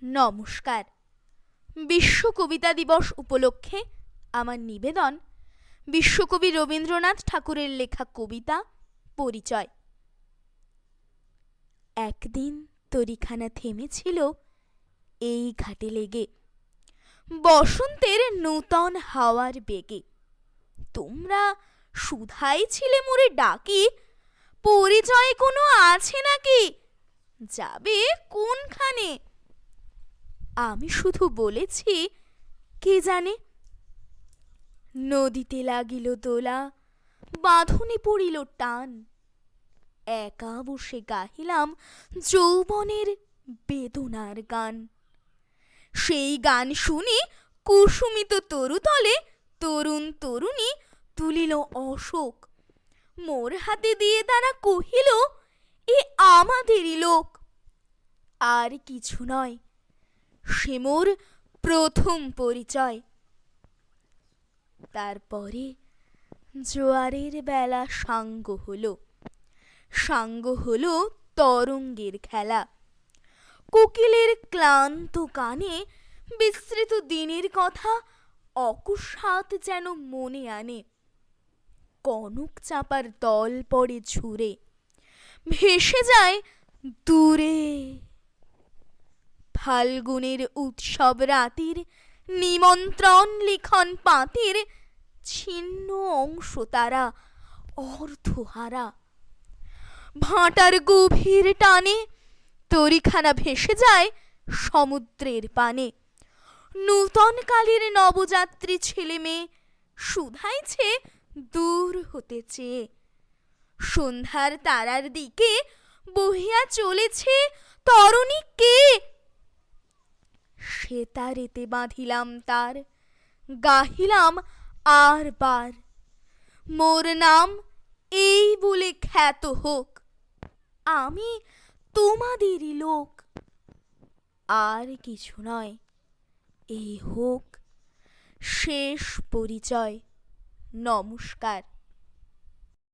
নমস্কার। বিশ্ব কবিতা দিবস উপলক্ষে আমার নিবেদন বিশ্বকবি রবীন্দ্রনাথ ঠাকুরের লেখা কবিতা পরিচয়। একদিন তরিখানা থেমেছিল এই ঘাটে লেগে, বসন্তের নূতন হাওয়ার বেগে। তোমরা শুধাই ছিলে মোরে ডাকি, পরিচয় কোনো আছে নাকি, যাবে কোনখানে? আমি শুধু বলেছি, কে জানে। নদীতে লাগিল দোলা, বাঁধনে পড়িল টান, একা বসে গাহিলাম যৌবনের বেদনার গান। সেই গান শুনি কুসুমিত তরুতলে তরুণ তরুণী তুলিল অশোক। মোর হাতে দিয়ে তারা কহিল, এ আমাদেরই লোক। আর কিছু নয়, সে মোর প্রথম পরিচয়। তারপরে জোয়ারের বেলা সাঙ্গ হলো, সাঙ্গ হলো তরঙ্গের খেলা। কোকিলের ক্লান্ত কানে বিস্মৃত দিনের কথা অকস্মাৎ যেন মনে আনে। কনক চাঁপার দল পড়ে ঝুরে, ভেসে যায় দূরে। ফাল্গুনের উৎসব রাতির নিমন্ত্রণ লিখন পাতির ছিন্ন অংশ তারা অর্ধহারা। ভাটার গভীর টানে তরিখানা ভেসে যায় সমুদ্রের পানে। নূতন কালের নবযাত্রী ছেলে মেয়ে শুধাইছে দূর হতে চেয়ে। সন্ধ্যার তারার দিকে বহিয়া চলেছে তরণী কে? সেতারেতে বাঁধিলাম তার, গাহিলাম আর বার, মোর নাম এই বলে খ্যাত হোক, আমি তোমাদেরই লোক। আর কিছু নয়, এই হোক শেষ পরিচয়। নমস্কার।